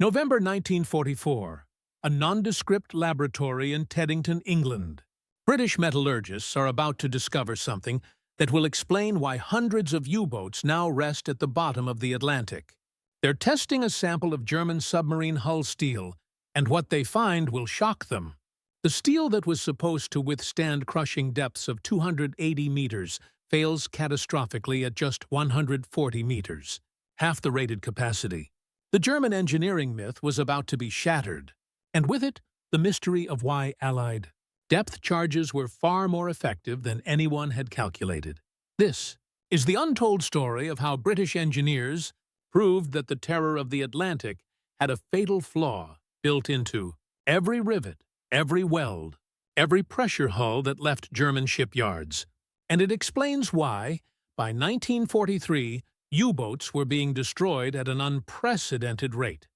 November 1944, a nondescript laboratory in Teddington, England. British metallurgists are about to discover something that will explain why hundreds of U-boats now rest at the bottom of the Atlantic. They're testing a sample of German submarine hull steel, and what they find will shock them. The steel that was supposed to withstand crushing depths of 280 meters fails catastrophically at just 140 meters, half the rated capacity. The German engineering myth was about to be shattered, and with it, the mystery of why Allied depth charges were far more effective than anyone had calculated. This is the untold story of how British engineers proved that the terror of the Atlantic had a fatal flaw built into every rivet, every weld, every pressure hull that left German shipyards. And it explains why, by 1943, U-boats were being destroyed at an unprecedented rate.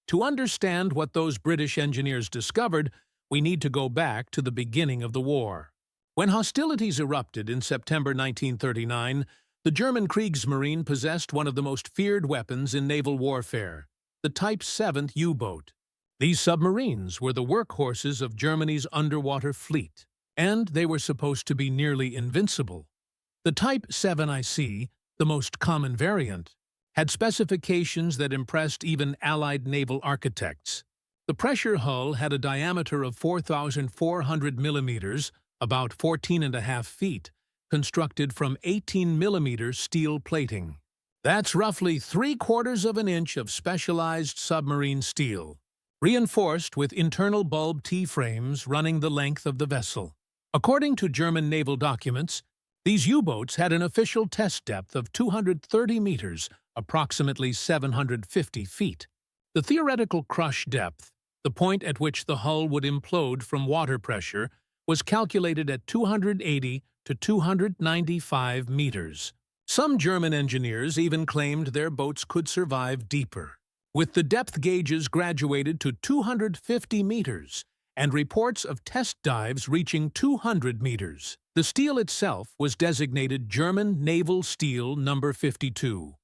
To understand what those British engineers discovered, we need to go back to the beginning of the war. When hostilities erupted in September 1939, the German Kriegsmarine possessed one of the most feared weapons in naval warfare, the Type 7 U-boat. These submarines were the workhorses of Germany's underwater fleet, and they were supposed to be nearly invincible. The Type 7IC, the most common variant, had specifications that impressed even Allied naval architects. The pressure hull had a diameter of 4,400 millimeters, about 14.5 feet, constructed from 18mm steel plating. That's roughly 3/4 of an inch of specialized submarine steel, reinforced with internal bulb T-frames running the length of the vessel. According to German naval documents, these U-boats had an official test depth of 230 meters, approximately 750 feet. The theoretical crush depth, the point at which the hull would implode from water pressure, was calculated at 280 to 295 meters. Some German engineers even claimed their boats could survive deeper, with the depth gauges graduated to 250 meters, and reports of test dives reaching 200 meters. The steel itself was designated German Naval Steel No. 52.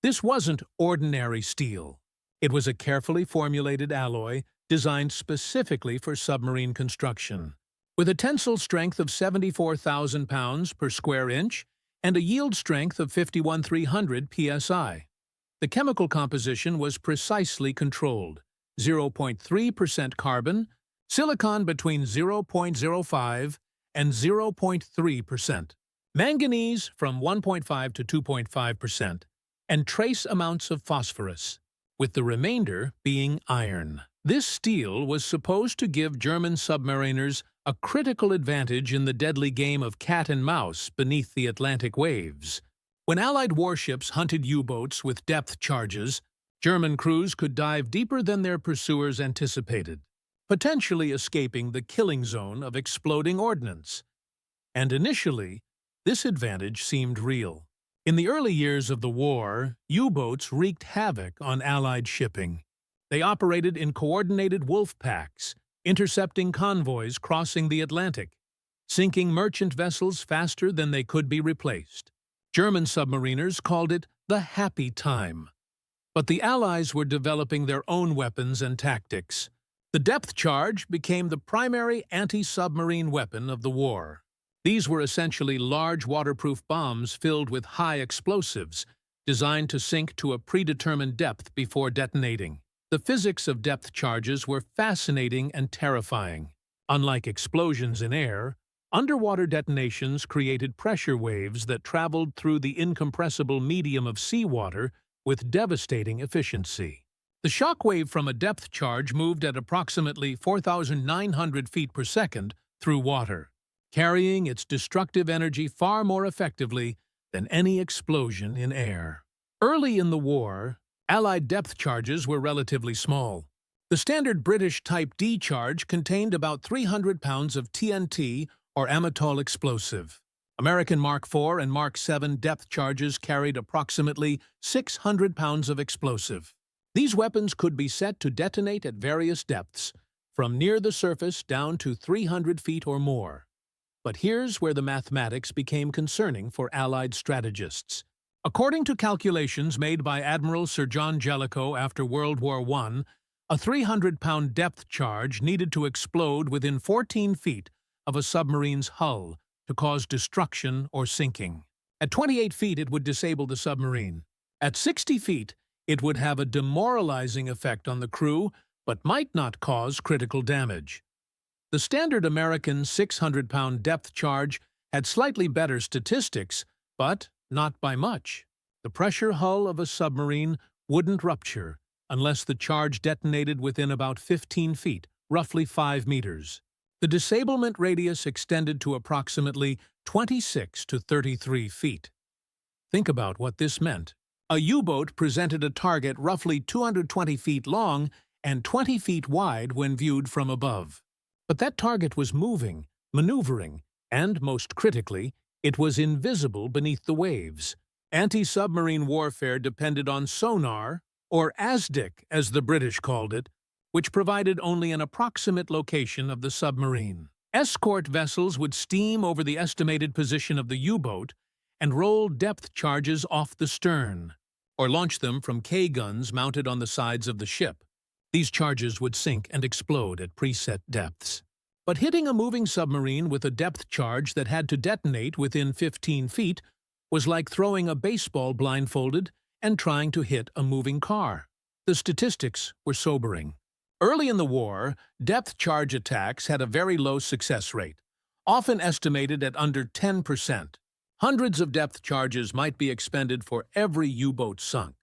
This wasn't ordinary steel. It was a carefully formulated alloy designed specifically for submarine construction. With a tensile strength of 74,000 pounds per square inch and a yield strength of 51,300 psi. The chemical composition was precisely controlled: 0.3% carbon, silicon between 0.05 and 0.3%, manganese from 1.5 to 2.5%, and trace amounts of phosphorus, with the remainder being iron. This steel was supposed to give German submariners a critical advantage in the deadly game of cat and mouse beneath the Atlantic waves. When Allied warships hunted U-boats with depth charges, German crews could dive deeper than their pursuers anticipated, potentially escaping the killing zone of exploding ordnance. And initially, this advantage seemed real. In the early years of the war, U-boats wreaked havoc on Allied shipping. They operated in coordinated wolf packs, intercepting convoys crossing the Atlantic, sinking merchant vessels faster than they could be replaced. German submariners called it the happy time. But the Allies were developing their own weapons and tactics. The depth charge became the primary anti-submarine weapon of the war. These were essentially large waterproof bombs filled with high explosives, designed to sink to a predetermined depth before detonating. The physics of depth charges were fascinating and terrifying. Unlike explosions in air, underwater detonations created pressure waves that traveled through the incompressible medium of seawater with devastating efficiency. The shock wave from a depth charge moved at approximately 4,900 feet per second through water, carrying its destructive energy far more effectively than any explosion in air. Early in the war, Allied depth charges were relatively small. The standard British Type D charge contained about 300 pounds of TNT or amatol explosive. American Mark IV and Mark VII depth charges carried approximately 600 pounds of explosive. These weapons could be set to detonate at various depths, from near the surface down to 300 feet or more. But here's where the mathematics became concerning for Allied strategists. According to calculations made by Admiral Sir John Jellicoe after World War I, a 300-pound depth charge needed to explode within 14 feet of a submarine's hull to cause destruction or sinking. At 28 feet, it would disable the submarine. At 60 feet, it would have a demoralizing effect on the crew, but might not cause critical damage. The standard American 600-pound depth charge had slightly better statistics, but not by much. The pressure hull of a submarine wouldn't rupture unless the charge detonated within about 15 feet, roughly 5 meters. The disablement radius extended to approximately 26 to 33 feet. Think about what this meant. A U-boat presented a target roughly 220 feet long and 20 feet wide when viewed from above. But that target was moving, maneuvering, and, most critically, it was invisible beneath the waves. Anti-submarine warfare depended on sonar, or ASDIC as the British called it, which provided only an approximate location of the submarine. Escort vessels would steam over the estimated position of the U-boat and roll depth charges off the stern, or launch them from K-guns mounted on the sides of the ship. These charges would sink and explode at preset depths. But hitting a moving submarine with a depth charge that had to detonate within 15 feet was like throwing a baseball blindfolded and trying to hit a moving car. The statistics were sobering. Early in the war, depth charge attacks had a very low success rate, often estimated at under 10%. Hundreds of depth charges might be expended for every U-boat sunk.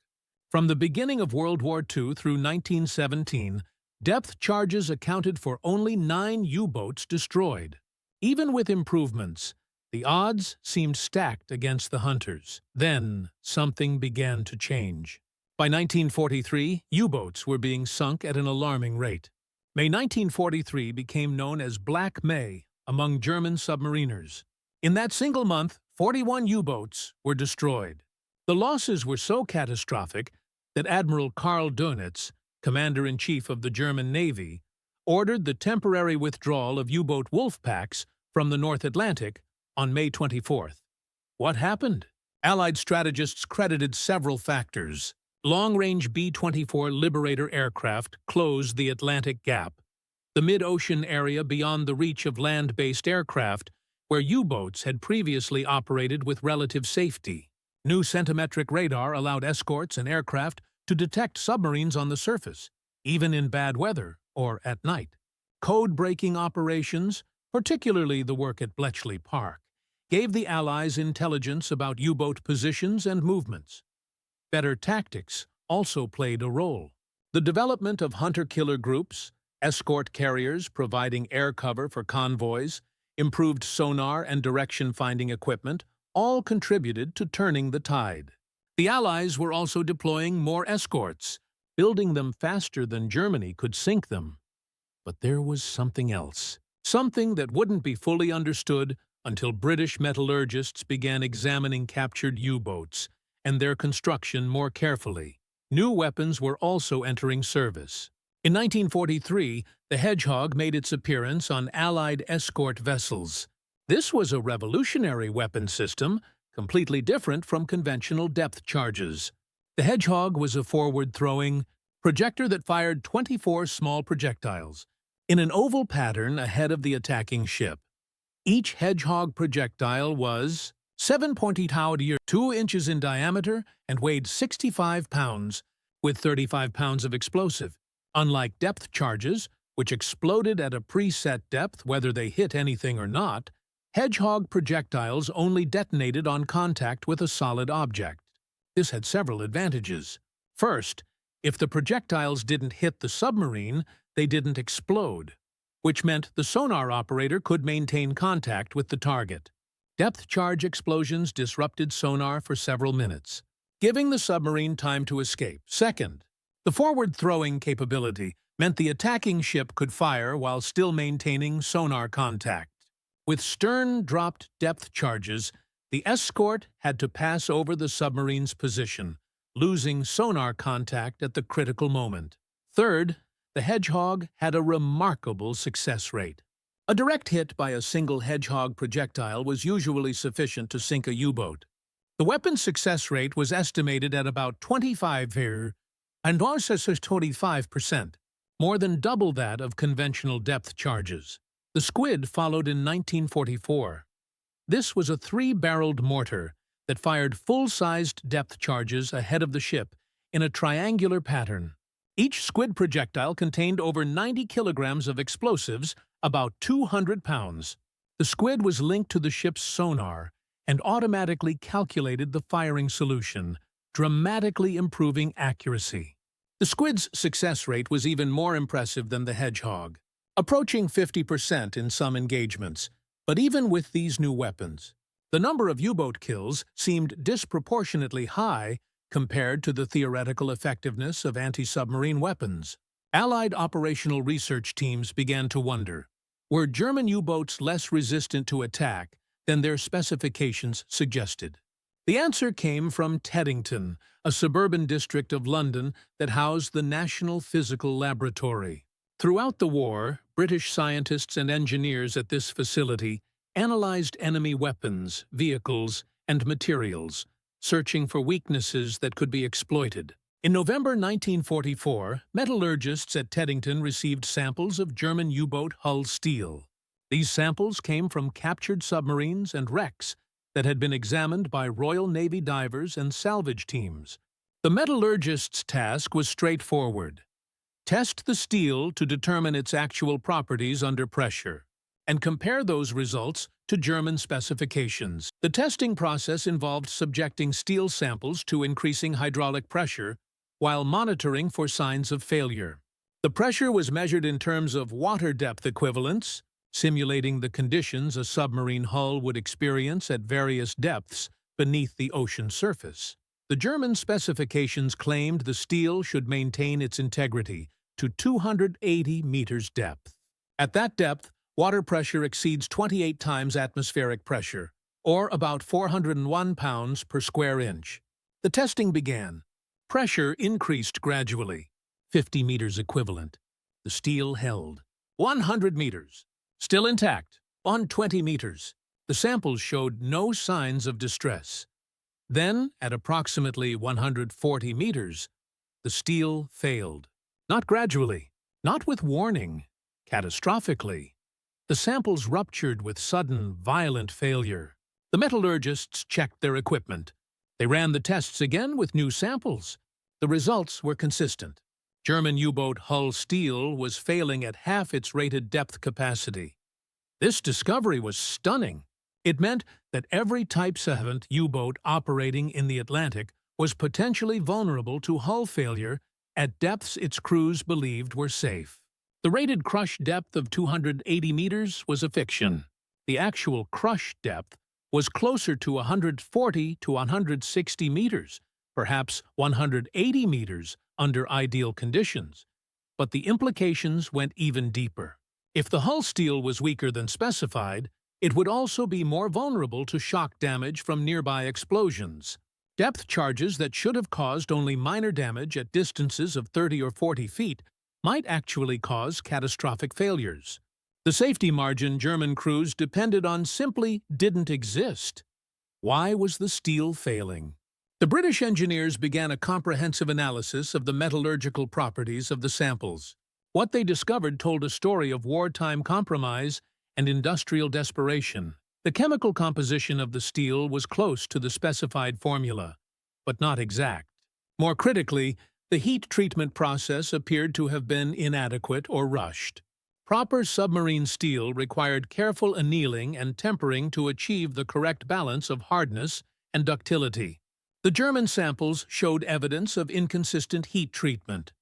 From the beginning of World War II through 1917, depth charges accounted for only 9 U-boats destroyed. Even with improvements, the odds seemed stacked against the hunters. Then, something began to change. By 1943, U-boats were being sunk at an alarming rate. May 1943 became known as Black May among German submariners. In that single month, 41 U-boats were destroyed. The losses were so catastrophic that Admiral Karl Dönitz, Commander-in-Chief of the German Navy, ordered the temporary withdrawal of U-boat wolf packs from the North Atlantic on May 24th. What happened? Allied strategists credited several factors. Long-range B-24 Liberator aircraft closed the Atlantic Gap, the mid-ocean area beyond the reach of land-based aircraft, where U-boats had previously operated with relative safety. New centimetric radar allowed escorts and aircraft to detect submarines on the surface, even in bad weather or at night. Code-breaking operations, particularly the work at Bletchley Park, gave the Allies intelligence about U-boat positions and movements. Better tactics also played a role. The development of hunter-killer groups, escort carriers providing air cover for convoys, improved sonar and direction-finding equipment all contributed to turning the tide. The Allies were also deploying more escorts, building them faster than Germany could sink them. But there was something else, something that wouldn't be fully understood until British metallurgists began examining captured U-boats and their construction more carefully. New weapons were also entering service. In 1943, the Hedgehog made its appearance on Allied escort vessels. This was a revolutionary weapon system, completely different from conventional depth charges. The Hedgehog was a forward-throwing projector that fired 24 small projectiles in an oval pattern ahead of the attacking ship. Each Hedgehog projectile was 7.8 2 inches in diameter and weighed 65 pounds, with 35 pounds of explosive. Unlike depth charges, which exploded at a preset depth whether they hit anything or not, Hedgehog projectiles only detonated on contact with a solid object. This had several advantages. First, if the projectiles didn't hit the submarine, they didn't explode, which meant the sonar operator could maintain contact with the target. Depth charge explosions disrupted sonar for several minutes, giving the submarine time to escape. Second, the forward-throwing capability meant the attacking ship could fire while still maintaining sonar contact. With stern-dropped depth charges, the escort had to pass over the submarine's position, losing sonar contact at the critical moment. Third, the Hedgehog had a remarkable success rate. A direct hit by a single Hedgehog projectile was usually sufficient to sink a U-boat. The weapon's success rate was estimated at about 25%, more than double that of conventional depth charges. The Squid followed in 1944. This was a 3-barreled mortar that fired full-sized depth charges ahead of the ship in a triangular pattern. Each Squid projectile contained over 90 kilograms of explosives, about 200 pounds. The Squid was linked to the ship's sonar and automatically calculated the firing solution, dramatically improving accuracy. The Squid's success rate was even more impressive than the Hedgehog, approaching 50% in some engagements. But even with these new weapons, the number of U-boat kills seemed disproportionately high compared to the theoretical effectiveness of anti-submarine weapons. Allied operational research teams began to wonder, were German U-boats less resistant to attack than their specifications suggested? The answer came from Teddington, a suburban district of London that housed the National Physical Laboratory. Throughout the war, British scientists and engineers at this facility analyzed enemy weapons, vehicles, and materials, searching for weaknesses that could be exploited. In November 1944, metallurgists at Teddington received samples of German U-boat hull steel. These samples came from captured submarines and wrecks that had been examined by Royal Navy divers and salvage teams. The metallurgists' task was straightforward: test the steel to determine its actual properties under pressure, and compare those results to German specifications. The testing process involved subjecting steel samples to increasing hydraulic pressure while monitoring for signs of failure. The pressure was measured in terms of water depth equivalents, simulating the conditions a submarine hull would experience at various depths beneath the ocean surface. The German specifications claimed the steel should maintain its integrity to 280 meters depth. At that depth, water pressure exceeds 28 times atmospheric pressure, or about 401 pounds per square inch. The testing began. Pressure increased gradually, 50 meters equivalent. The steel held. 100 meters. Still intact. 120 meters. The samples showed no signs of distress. Then, at approximately 140 meters, the steel failed. Not gradually, not with warning, catastrophically. The samples ruptured with sudden, violent failure. The metallurgists checked their equipment. They ran the tests again with new samples. The results were consistent. German U-boat hull steel was failing at half its rated depth capacity. This discovery was stunning. It meant that every Type 7 U-boat operating in the Atlantic was potentially vulnerable to hull failure at depths its crews believed were safe. The rated crush depth of 280 meters was a fiction. The actual crush depth was closer to 140 to 160 meters, perhaps 180 meters under ideal conditions. But the implications went even deeper. If the hull steel was weaker than specified, it would also be more vulnerable to shock damage from nearby explosions. Depth charges that should have caused only minor damage at distances of 30 or 40 feet might actually cause catastrophic failures. The safety margin German crews depended on simply didn't exist. Why was the steel failing? The British engineers began a comprehensive analysis of the metallurgical properties of the samples. What they discovered told a story of wartime compromise and industrial desperation. The chemical composition of the steel was close to the specified formula, but not exact. More critically, the heat treatment process appeared to have been inadequate or rushed. Proper submarine steel required careful annealing and tempering to achieve the correct balance of hardness and ductility. The German samples showed evidence of inconsistent heat treatment.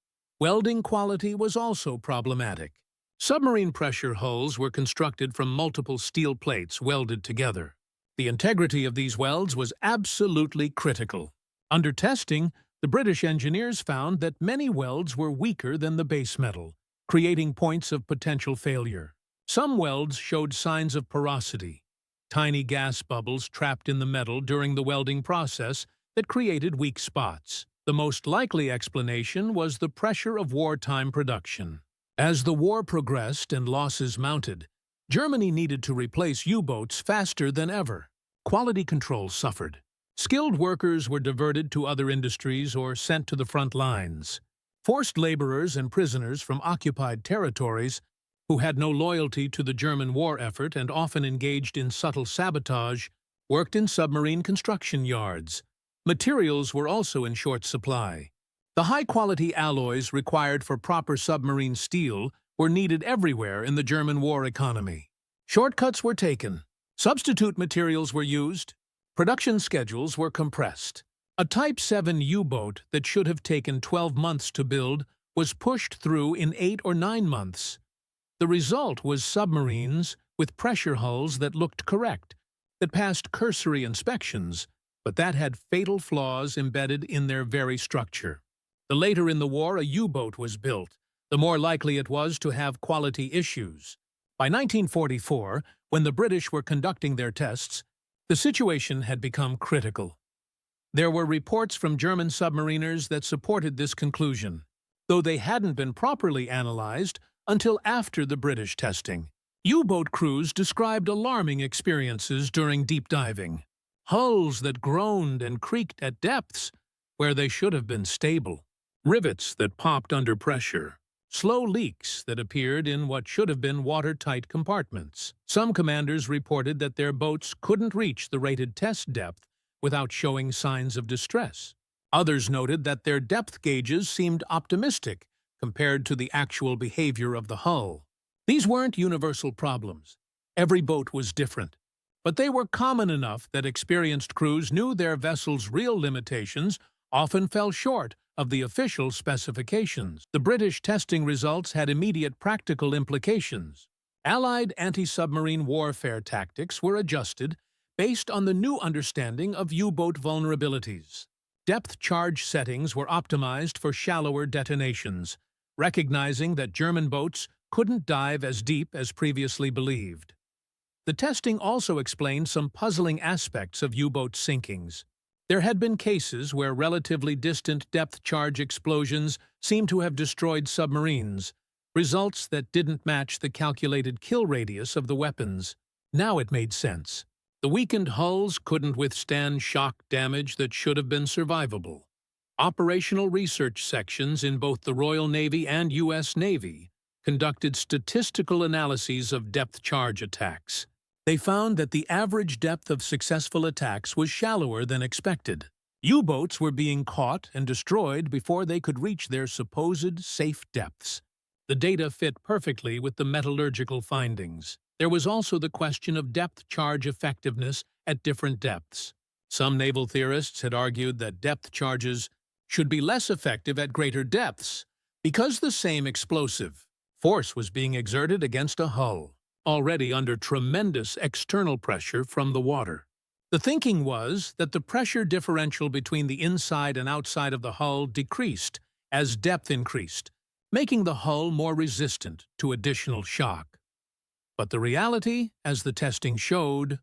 Welding quality was also problematic. Submarine pressure hulls were constructed from multiple steel plates welded together. The integrity of these welds was absolutely critical. Under testing, the British engineers found that many welds were weaker than the base metal, creating points of potential failure. Some welds showed signs of porosity, tiny gas bubbles trapped in the metal during the welding process that created weak spots. The most likely explanation was the pressure of wartime production. As the war progressed and losses mounted, Germany needed to replace U-boats faster than ever. Quality control suffered. Skilled workers were diverted to other industries or sent to the front lines. Forced laborers and prisoners from occupied territories, who had no loyalty to the German war effort and often engaged in subtle sabotage, worked in submarine construction yards. Materials were also in short supply. The high-quality alloys required for proper submarine steel were needed everywhere in the German war economy. Shortcuts were taken. Substitute materials were used. Production schedules were compressed. A Type 7 U-boat that should have taken 12 months to build was pushed through in 8 or 9 months. The result was submarines with pressure hulls that looked correct, that passed cursory inspections, but that had fatal flaws embedded in their very structure. The later in the war a U-boat was built, the more likely it was to have quality issues. By 1944, when the British were conducting their tests, the situation had become critical. There were reports from German submariners that supported this conclusion, though they hadn't been properly analyzed until after the British testing. U-boat crews described alarming experiences during deep diving. Hulls that groaned and creaked at depths where they should have been stable. Rivets that popped under pressure. Slow leaks that appeared in what should have been watertight compartments. Some commanders reported that their boats couldn't reach the rated test depth without showing signs of distress. Others noted that their depth gauges seemed optimistic compared to the actual behavior of the hull. These weren't universal problems. Every boat was different. But they were common enough that experienced crews knew their vessel's real limitations often fell short of the official specifications. The British testing results had immediate practical implications. Allied anti-submarine warfare tactics were adjusted based on the new understanding of U-boat vulnerabilities. Depth charge settings were optimized for shallower detonations, recognizing that German boats couldn't dive as deep as previously believed. The testing also explained some puzzling aspects of U-boat sinkings. There had been cases where relatively distant depth charge explosions seemed to have destroyed submarines, results that didn't match the calculated kill radius of the weapons. Now it made sense. The weakened hulls couldn't withstand shock damage that should have been survivable. Operational research sections in both the Royal Navy and U.S. Navy conducted statistical analyses of depth charge attacks. They found that the average depth of successful attacks was shallower than expected. U-boats were being caught and destroyed before they could reach their supposed safe depths. The data fit perfectly with the metallurgical findings. There was also the question of depth charge effectiveness at different depths. Some naval theorists had argued that depth charges should be less effective at greater depths because the same explosive force was being exerted against a hull, already under tremendous external pressure from the water. The thinking was that the pressure differential between the inside and outside of the hull decreased as depth increased, making the hull more resistant to additional shock. But the reality, as the testing showed,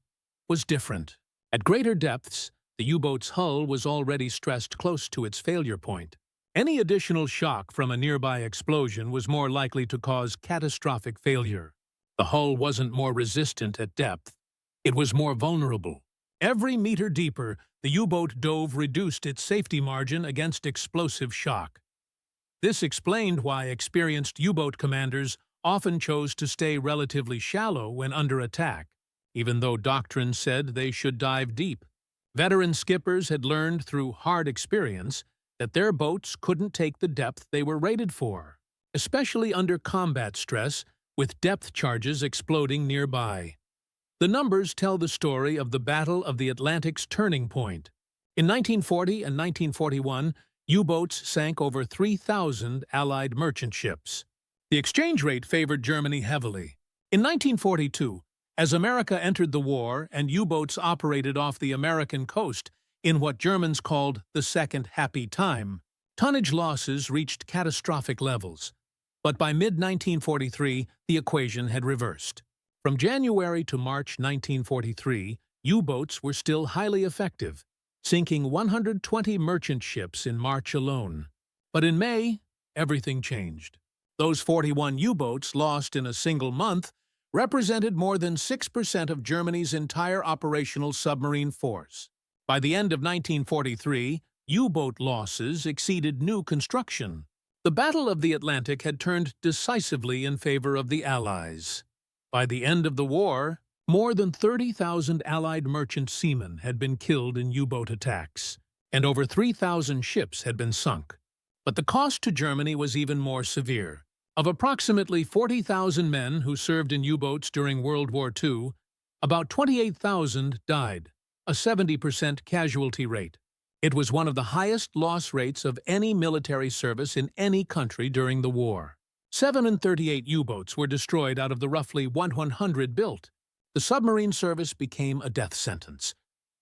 was different. At greater depths, the U-boat's hull was already stressed close to its failure point. Any additional shock from a nearby explosion was more likely to cause catastrophic failure. The hull wasn't more resistant at depth. It was more vulnerable. Every meter deeper, the U-boat dove reduced its safety margin against explosive shock. This explained why experienced U-boat commanders often chose to stay relatively shallow when under attack, even though doctrine said they should dive deep. Veteran skippers had learned through hard experience that their boats couldn't take the depth they were rated for, especially under combat stress with depth charges exploding nearby. The numbers tell the story of the Battle of the Atlantic's turning point. In 1940 and 1941, U-boats sank over 3,000 Allied merchant ships. The exchange rate favored Germany heavily. In 1942, as America entered the war and U-boats operated off the American coast in what Germans called the Second Happy Time, tonnage losses reached catastrophic levels. But by mid-1943, the equation had reversed. From January to March 1943, U-boats were still highly effective, sinking 120 merchant ships in March alone. But in May, everything changed. Those 41 U-boats lost in a single month represented more than 6% of Germany's entire operational submarine force. By the end of 1943, U-boat losses exceeded new construction. The Battle of the Atlantic had turned decisively in favor of the Allies. By the end of the war, more than 30,000 Allied merchant seamen had been killed in U-boat attacks, and over 3,000 ships had been sunk. But the cost to Germany was even more severe. Of approximately 40,000 men who served in U-boats during World War II, about 28,000 died, a 70% casualty rate. It was one of the highest loss rates of any military service in any country during the war. 738 U-boats were destroyed out of the roughly 100 built. The submarine service became a death sentence.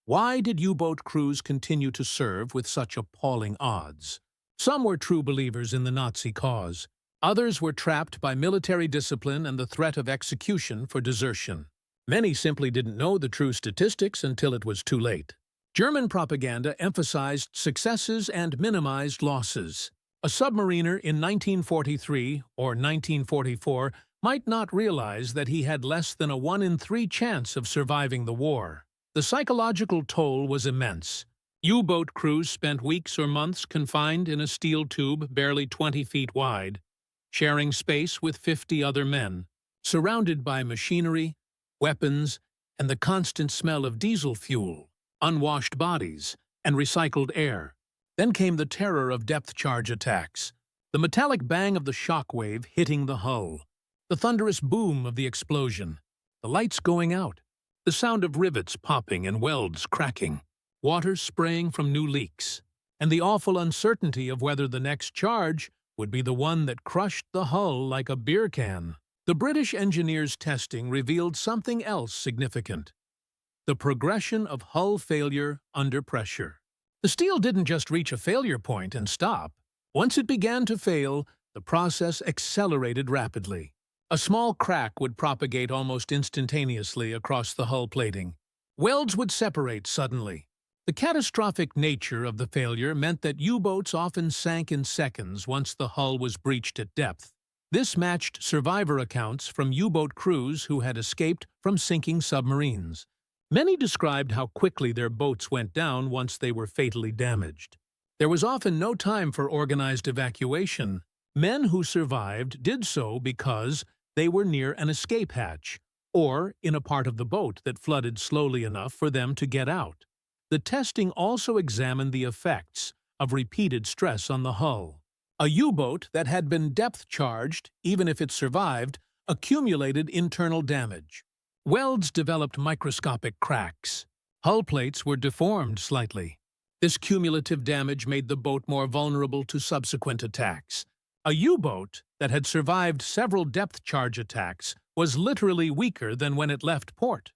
Why did U-boat crews continue to serve with such appalling odds? Some were true believers in the Nazi cause. Others were trapped by military discipline and the threat of execution for desertion. Many simply didn't know the true statistics until it was too late. German propaganda emphasized successes and minimized losses. A submariner in 1943 or 1944 might not realize that he had less than a 1 in 3 chance of surviving the war. The psychological toll was immense. U-boat crews spent weeks or months confined in a steel tube barely 20 feet wide, sharing space with 50 other men, surrounded by machinery, weapons, and the constant smell of diesel fuel, unwashed bodies, and recycled air. Then came the terror of depth charge attacks, the metallic bang of the shock wave hitting the hull, the thunderous boom of the explosion, the lights going out, the sound of rivets popping and welds cracking, water spraying from new leaks, and the awful uncertainty of whether the next charge would be the one that crushed the hull like a beer can. The British engineers' testing revealed something else significant: the progression of hull failure under pressure. The steel didn't just reach a failure point and stop. Once it began to fail, the process accelerated rapidly. A small crack would propagate almost instantaneously across the hull plating. Welds would separate suddenly. The catastrophic nature of the failure meant that U-boats often sank in seconds once the hull was breached at depth. This matched survivor accounts from U-boat crews who had escaped from sinking submarines. Many described how quickly their boats went down once they were fatally damaged. There was often no time for organized evacuation. Men who survived did so because they were near an escape hatch, or in a part of the boat that flooded slowly enough for them to get out. The testing also examined the effects of repeated stress on the hull. A U-boat that had been depth-charged, even if it survived, accumulated internal damage. Welds developed microscopic cracks. Hull plates were deformed slightly. This cumulative damage made the boat more vulnerable to subsequent attacks. A U-boat that had survived several depth-charge attacks was literally weaker than when it left port.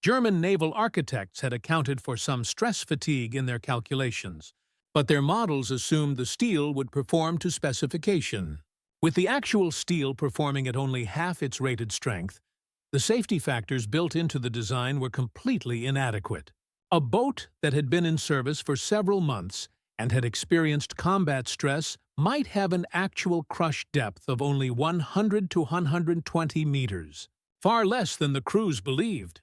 German naval architects had accounted for some stress fatigue in their calculations, but their models assumed the steel would perform to specification. With the actual steel performing at only half its rated strength, the safety factors built into the design were completely inadequate. A boat that had been in service for several months and had experienced combat stress might have an actual crush depth of only 100 to 120 meters, far less than the crews believed.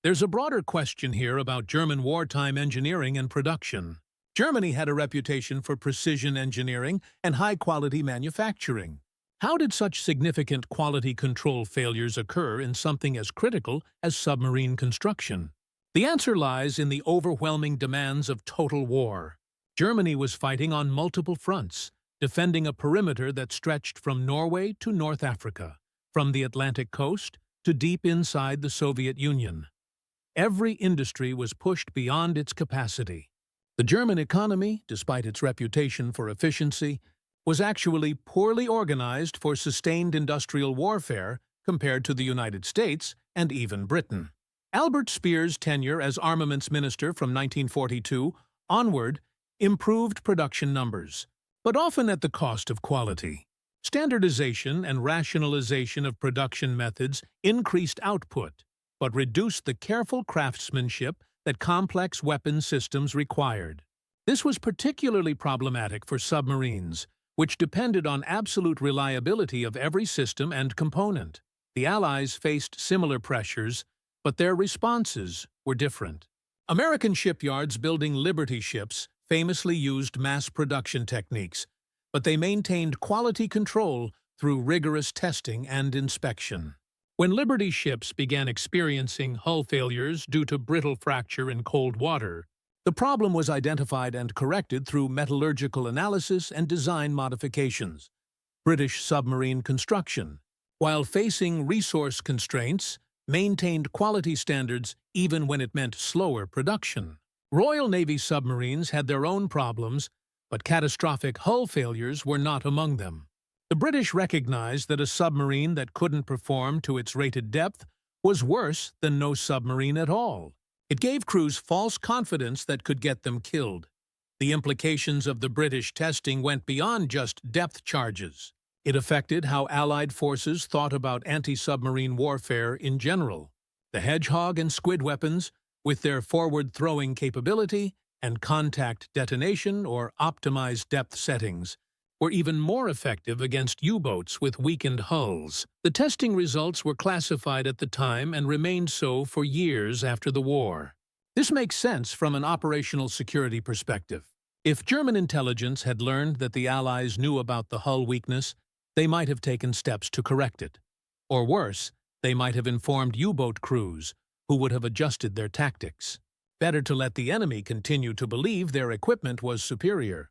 There's a broader question here about German wartime engineering and production. Germany had a reputation for precision engineering and high-quality manufacturing. How did such significant quality control failures occur in something as critical as submarine construction? The answer lies in the overwhelming demands of total war. Germany was fighting on multiple fronts, defending a perimeter that stretched from Norway to North Africa, from the Atlantic coast to deep inside the Soviet Union. Every industry was pushed beyond its capacity. The German economy, despite its reputation for efficiency, was actually poorly organized for sustained industrial warfare compared to the United States and even Britain. Albert Speer's tenure as armaments minister from 1942 onward improved production numbers, but often at the cost of quality. Standardization and rationalization of production methods increased output, but reduced the careful craftsmanship that complex weapon systems required. This was particularly problematic for submarines, which depended on absolute reliability of every system and component. The Allies faced similar pressures, but their responses were different. American shipyards building Liberty ships famously used mass production techniques, but they maintained quality control through rigorous testing and inspection. When Liberty ships began experiencing hull failures due to brittle fracture in cold water, the problem was identified and corrected through metallurgical analysis and design modifications. British submarine construction, while facing resource constraints, maintained quality standards even when it meant slower production. Royal Navy submarines had their own problems, but catastrophic hull failures were not among them. The British recognized that a submarine that couldn't perform to its rated depth was worse than no submarine at all. It gave crews false confidence that could get them killed. The implications of the British testing went beyond just depth charges. It affected how Allied forces thought about anti-submarine warfare in general. The Hedgehog and Squid weapons, with their forward-throwing capability and contact detonation or optimized depth settings, were even more effective against U-boats with weakened hulls. The testing results were classified at the time and remained so for years after the war. This makes sense from an operational security perspective. If German intelligence had learned that the Allies knew about the hull weakness, they might have taken steps to correct it. Or worse, they might have informed U-boat crews, who would have adjusted their tactics. Better to let the enemy continue to believe their equipment was superior.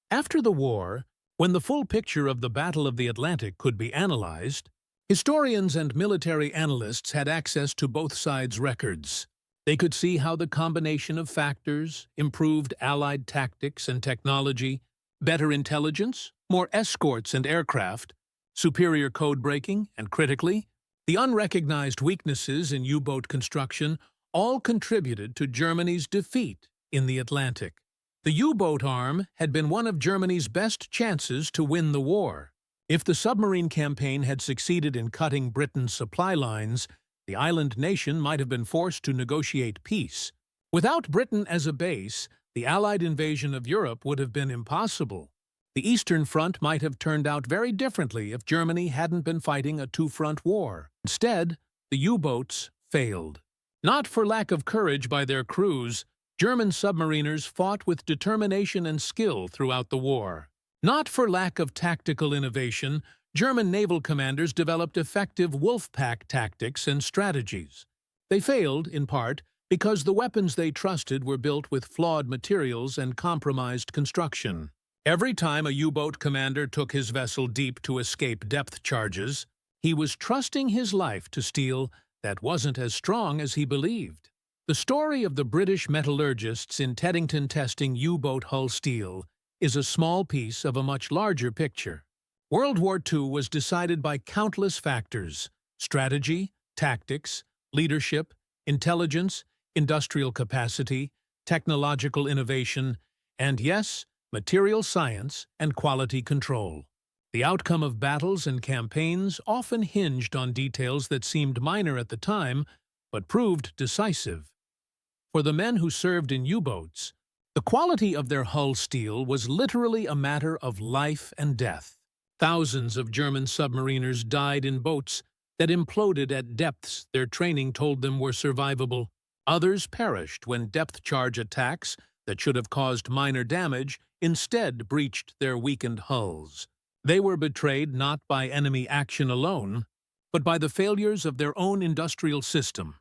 After the war, when the full picture of the Battle of the Atlantic could be analyzed, historians and military analysts had access to both sides' records. They could see how the combination of factors, improved Allied tactics and technology, better intelligence, more escorts and aircraft, superior code-breaking, and critically, the unrecognized weaknesses in U-boat construction all contributed to Germany's defeat in the Atlantic. The U-boat arm had been one of Germany's best chances to win the war. If the submarine campaign had succeeded in cutting Britain's supply lines, the island nation might have been forced to negotiate peace. Without Britain as a base, the Allied invasion of Europe would have been impossible. The Eastern Front might have turned out very differently if Germany hadn't been fighting a two-front war. Instead, the U-boats failed. Not for lack of courage by their crews, German submariners fought with determination and skill throughout the war. Not for lack of tactical innovation, German naval commanders developed effective wolf-pack tactics and strategies. They failed, in part, because the weapons they trusted were built with flawed materials and compromised construction. Every time a U-boat commander took his vessel deep to escape depth charges, he was trusting his life to steel that wasn't as strong as he believed. The story of the British metallurgists in Teddington testing U-boat hull steel is a small piece of a much larger picture. World War II was decided by countless factors: strategy, tactics, leadership, intelligence, industrial capacity, technological innovation, and yes, material science and quality control. The outcome of battles and campaigns often hinged on details that seemed minor at the time, but proved decisive. For the men who served in U-boats, the quality of their hull steel was literally a matter of life and death. Thousands of German submariners died in boats that imploded at depths their training told them were survivable. Others perished when depth charge attacks that should have caused minor damage instead breached their weakened hulls. They were betrayed not by enemy action alone, but by the failures of their own industrial system.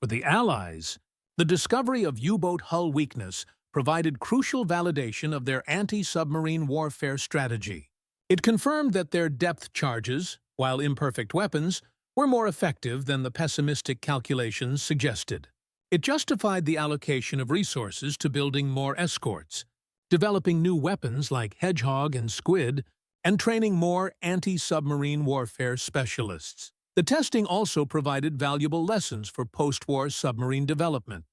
For the Allies, the discovery of U-boat hull weakness provided crucial validation of their anti-submarine warfare strategy. It confirmed that their depth charges, while imperfect weapons, were more effective than the pessimistic calculations suggested. It justified the allocation of resources to building more escorts, developing new weapons like Hedgehog and Squid, and training more anti-submarine warfare specialists. The testing also provided valuable lessons for post-war submarine development.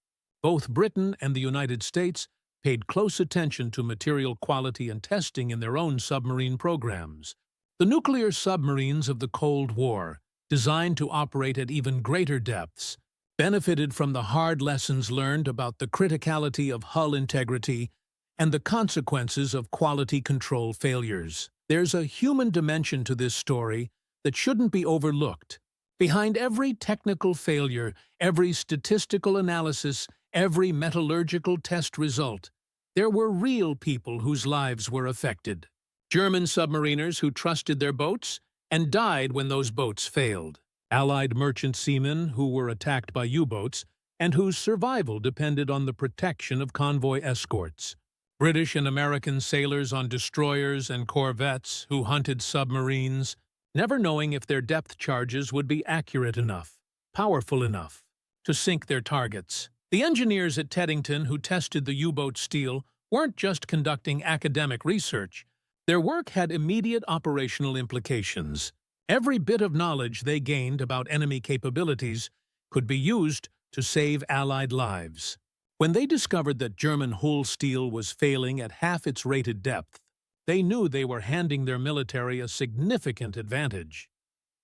Both Britain and the United States paid close attention to material quality and testing in their own submarine programs. The nuclear submarines of the Cold War, designed to operate at even greater depths, benefited from the hard lessons learned about the criticality of hull integrity and the consequences of quality control failures. There's a human dimension to this story that shouldn't be overlooked. Behind every technical failure, every statistical analysis, every metallurgical test result, there were real people whose lives were affected. German submariners who trusted their boats and died when those boats failed. Allied merchant seamen who were attacked by U-boats and whose survival depended on the protection of convoy escorts. British and American sailors on destroyers and corvettes who hunted submarines, never knowing if their depth charges would be accurate enough, powerful enough, to sink their targets. The engineers at Teddington who tested the U-boat steel weren't just conducting academic research. Their work had immediate operational implications. Every bit of knowledge they gained about enemy capabilities could be used to save Allied lives. When they discovered that German hull steel was failing at half its rated depth, they knew they were handing their military a significant advantage.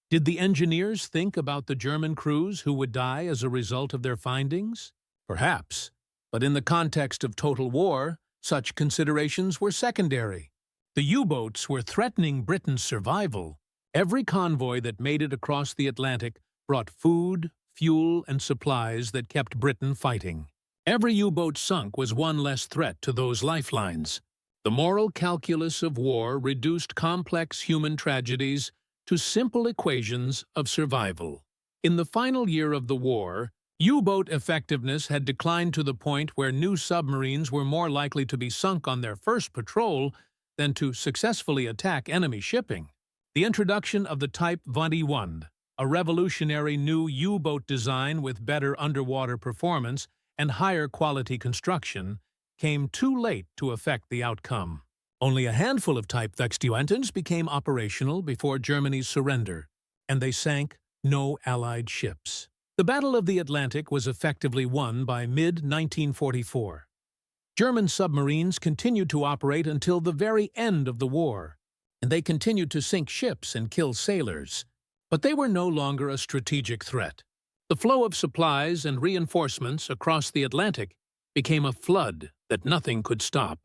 Did the engineers think about the German crews who would die as a result of their findings? Perhaps, but in the context of total war, such considerations were secondary. The U-boats were threatening Britain's survival. Every convoy that made it across the Atlantic brought food, fuel, and supplies that kept Britain fighting. Every U-boat sunk was one less threat to those lifelines. The moral calculus of war reduced complex human tragedies to simple equations of survival. In the final year of the war, U-boat effectiveness had declined to the point where new submarines were more likely to be sunk on their first patrol than to successfully attack enemy shipping. The introduction of the Type 21, a revolutionary new U-boat design with better underwater performance and higher quality construction, came too late to affect the outcome. Only a handful of Type 21 became operational before Germany's surrender, and they sank no Allied ships. The Battle of the Atlantic was effectively won by mid-1944. German submarines continued to operate until the very end of the war, and they continued to sink ships and kill sailors. But they were no longer a strategic threat. The flow of supplies and reinforcements across the Atlantic became a flood that nothing could stop.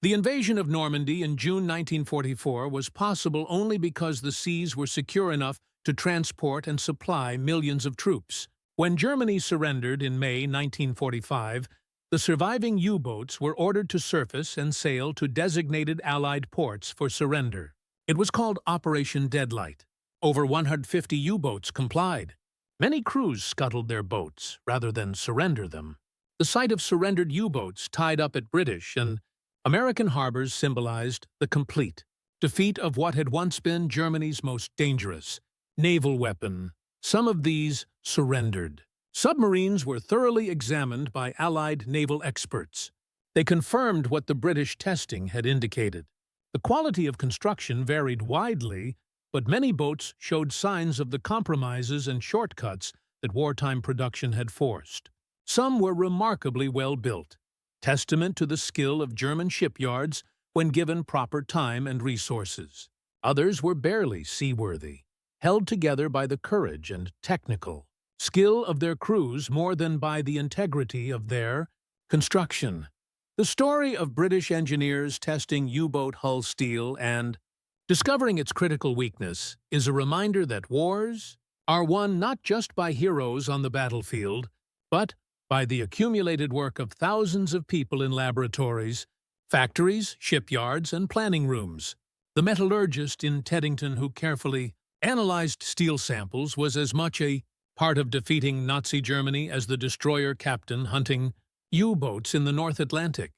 The invasion of Normandy in June 1944 was possible only because the seas were secure enough to transport and supply millions of troops. When Germany surrendered in May 1945, the surviving U-boats were ordered to surface and sail to designated Allied ports for surrender. It was called Operation Deadlight. Over 150 U-boats complied. Many crews scuttled their boats rather than surrender them. The sight of surrendered U-boats tied up at British and American harbors symbolized the complete defeat of what had once been Germany's most dangerous naval weapon. Some of these surrendered. Submarines were thoroughly examined by Allied naval experts. They confirmed what the British testing had indicated. The quality of construction varied widely, but many boats showed signs of the compromises and shortcuts that wartime production had forced. Some were remarkably well built, testament to the skill of German shipyards when given proper time and resources. Others were barely seaworthy, held together by the courage and technical skill of their crews more than by the integrity of their construction. The story of British engineers testing U-boat hull steel and discovering its critical weakness is a reminder that wars are won not just by heroes on the battlefield, but by the accumulated work of thousands of people in laboratories, factories, shipyards, and planning rooms. The metallurgist in Teddington who carefully analyzed steel samples was as much a part of defeating Nazi Germany as the destroyer captain hunting U-boats in the North Atlantic.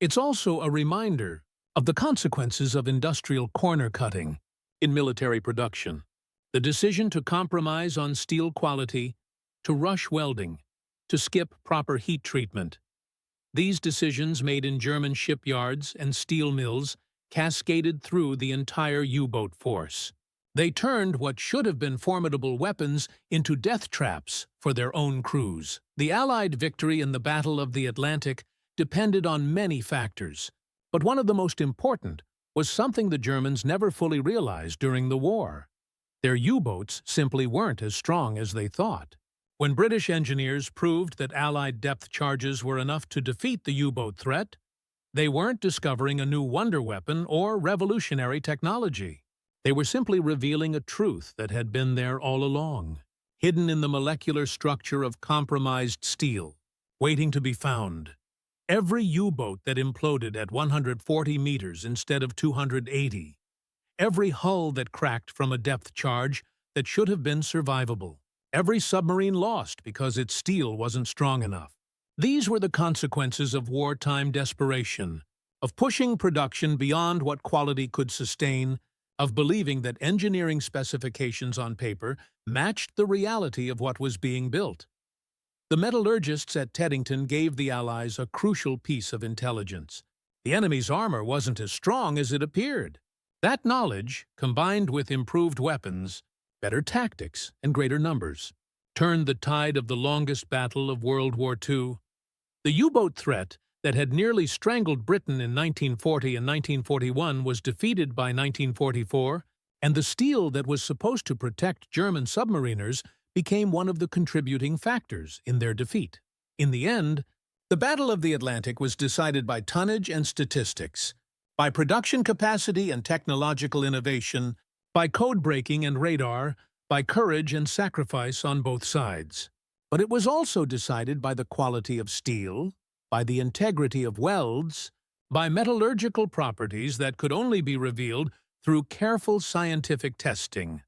It's also a reminder of the consequences of industrial corner-cutting in military production. The decision to compromise on steel quality, to rush welding, to skip proper heat treatment. These decisions made in German shipyards and steel mills cascaded through the entire U-boat force. They turned what should have been formidable weapons into death traps for their own crews. The Allied victory in the Battle of the Atlantic depended on many factors, but one of the most important was something the Germans never fully realized during the war. Their U-boats simply weren't as strong as they thought. When British engineers proved that Allied depth charges were enough to defeat the U-boat threat, they weren't discovering a new wonder weapon or revolutionary technology. They were simply revealing a truth that had been there all along, hidden in the molecular structure of compromised steel. waiting to be found. Every U-boat that imploded at 140 meters instead of 280. Every hull that cracked from a depth charge that should have been survivable. Every submarine lost because its steel wasn't strong enough. These were the consequences of wartime desperation, of pushing production beyond what quality could sustain, of believing that engineering specifications on paper matched the reality of what was being built. The metallurgists at Teddington gave the Allies a crucial piece of intelligence. The enemy's armor wasn't as strong as it appeared. That knowledge, combined with improved weapons, better tactics, and greater numbers, turned the tide of the longest battle of World War II. The U-boat threat that had nearly strangled Britain in 1940 and 1941 was defeated by 1944, and the steel that was supposed to protect German submariners became one of the contributing factors in their defeat. In the end, the Battle of the Atlantic was decided by tonnage and statistics, by production capacity and technological innovation, by code-breaking and radar, by courage and sacrifice on both sides. But it was also decided by the quality of steel, by the integrity of welds, by metallurgical properties that could only be revealed through careful scientific testing.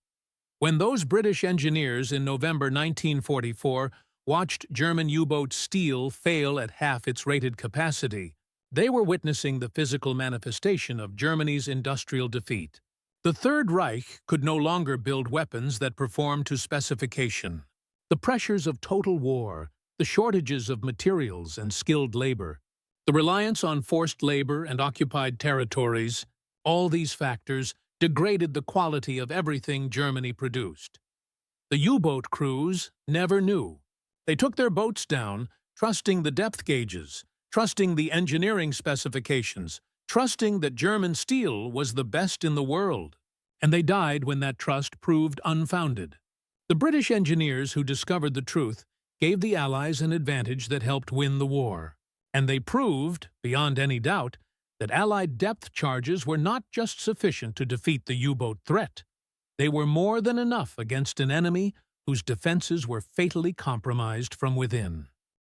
When those British engineers in November 1944 watched German U-boat steel fail at half its rated capacity, they were witnessing the physical manifestation of Germany's industrial defeat. The Third Reich could no longer build weapons that performed to specification. The pressures of total war, the shortages of materials and skilled labor, the reliance on forced labor and occupied territories, all these factors degraded the quality of everything Germany produced. The U-boat crews never knew. They took their boats down, trusting the depth gauges, trusting the engineering specifications, trusting that German steel was the best in the world. And they died when that trust proved unfounded. The British engineers who discovered the truth gave the Allies an advantage that helped win the war. And they proved, beyond any doubt, that Allied depth charges were not just sufficient to defeat the U-boat threat. They were more than enough against an enemy whose defenses were fatally compromised from within.